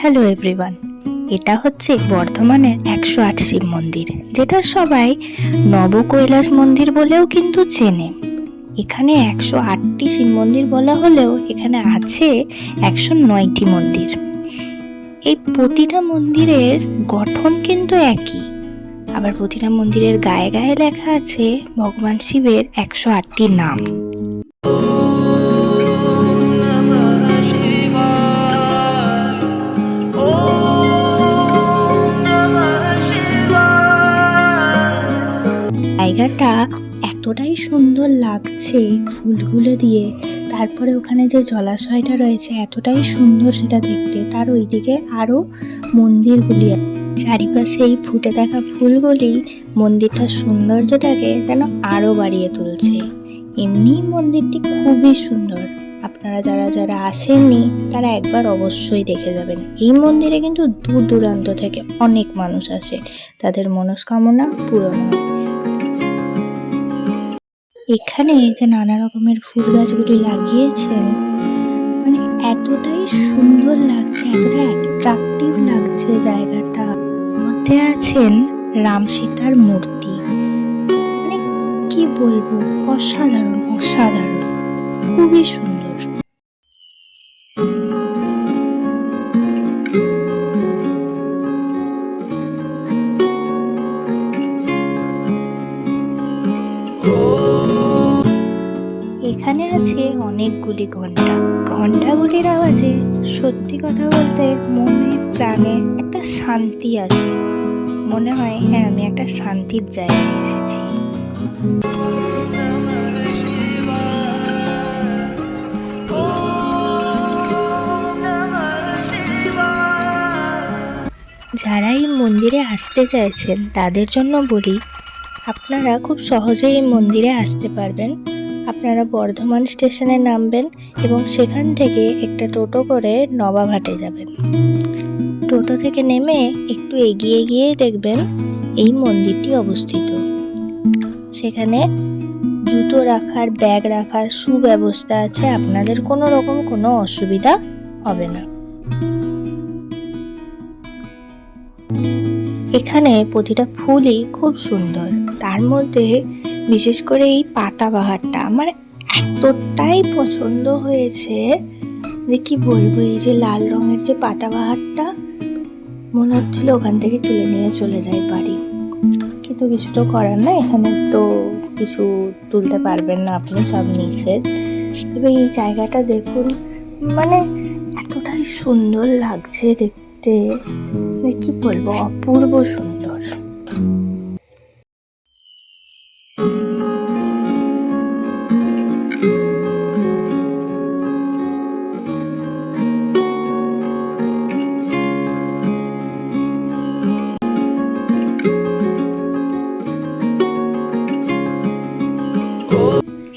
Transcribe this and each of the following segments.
Hello everyone, এটা হচ্ছে বর্ধমানের 108 শিব মন্দির, যেটা সবাই নবকৈলাস মন্দির বলেও কিন্তু চেনে। এখানে 108টি শিব মন্দির বলা হলেও এখানে আছে 109টি মন্দির। এই প্রতিটা মন্দিরের গঠন কিন্তু একই, আবার প্রতিটা মন্দিরের গায়ে গায়ে লেখা আছে ভগবান শিবের 108টি নাম। জায়গাটা এতটাই সুন্দর লাগছে ফুলগুলো দিয়ে, তারপরে ওখানে যে জলাশয়টা রয়েছে এতটাই সুন্দর সেটা দেখতে। তার ওইদিকে আরো মন্দিরগুলি, চারিপাশে এই ফুটে থাকা ফুলগুলি মন্দিরটার সৌন্দর্যটাকে যেন আরো বাড়িয়ে তুলছে। এমনি মন্দিরটি খুবই সুন্দর, আপনারা যারা যারা আসেননি তারা একবার অবশ্যই দেখে যাবেন। এই মন্দিরে কিন্তু দূর দূরান্ত থেকে অনেক মানুষ আসে, তাদের মনস্কামনা পূরণ হয়। এখানে যে নানা রকমের ফুল গাছগুলি লাগিয়েছেন, মানে এতটাই সুন্দর লাগছে, এতটাই অ্যাট্রাকটিভ লাগছে জায়গাটা। মধ্যে আছেন রাম সীতার মূর্তি, মানে কি বলবো, অসাধারণ অসাধারণ, খুবই সুন্দর। এখানে আছে অনেকগুলি ঘন্টা, ঘন্টাগুলির আওয়াজে সত্যি কথা বলতে মনে প্রাণে একটা শান্তি আসে। মনে হয় হ্যাঁ, আমি একটা শান্তির জায়গায় এসেছি। যারা এই মন্দিরে আসতে চাইছেন তাদের জন্য বলি, আপনারা খুব সহজেই এই মন্দিরে আসতে পারবেন। আপনারা বর্ধমান স্টেশনে নামবেন এবং সেখান থেকে একটা টোটো করে নবাবহাটে যাবেন। টোটো থেকে নেমে একটু এগিয়ে গিয়েই দেখবেন এই মন্দিরটি অবস্থিত। সেখানে জুতো রাখার, ব্যাগ রাখার সুব্যবস্থা আছে, আপনাদের কোনো রকম কোনো অসুবিধা হবে না। এখানে প্রতিটা ফুলই খুব সুন্দর, তার মধ্যে বিশেষ করে এই পাতাবাহারটা আমার এতটাই পছন্দ হয়েছে যে কি বলবো। এই যে লাল রঙের যে পাতাবাহারটা, মনে হচ্ছিল ওখান থেকে তুলে নিয়ে চলে যাই বাড়ি, কিন্তু কিছু তো করার না, এখানে তো কিছু তুলতে পারবেন না আপনি, সব নিষেধ। তবে এই জায়গাটা দেখুন, মানে এতটাই সুন্দর লাগছে দেখতে, কি বলবো, অপূর্ব সুন্দর।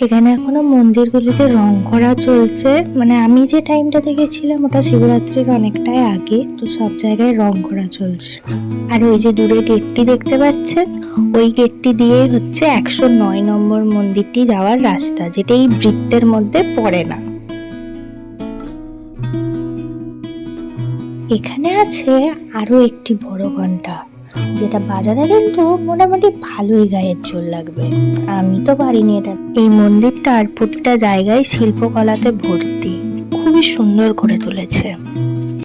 এখানে এখনো মন্দিরগুলিতে রং করা চলছে, মানে আমি যে টাইমটাতে গেছিলাম ওটা শিবরাত্রির অনেকটাই আগে, তো সব জায়গায় রং করা চলছে। আর ওই যে দূরে গেটটি দেখতে পাচ্ছেন, ওই গেটটি দিয়ে হচ্ছে 109 নম্বর মন্দিরটি যাওয়ার রাস্তা, যেটা এই বৃত্তের মধ্যে পড়ে না। এখানে আছে আরো একটি বড় ঘন্টা, যেটা বাজারে কিন্তু মোটামুটি ভালোই গায়ের জোর লাগবে, আমি তো পারিনি এটা। এই মন্দিরটার প্রতিটা জায়গায় শিল্পকলাতে ভর্তি, খুবই সুন্দর করে তুলেছে।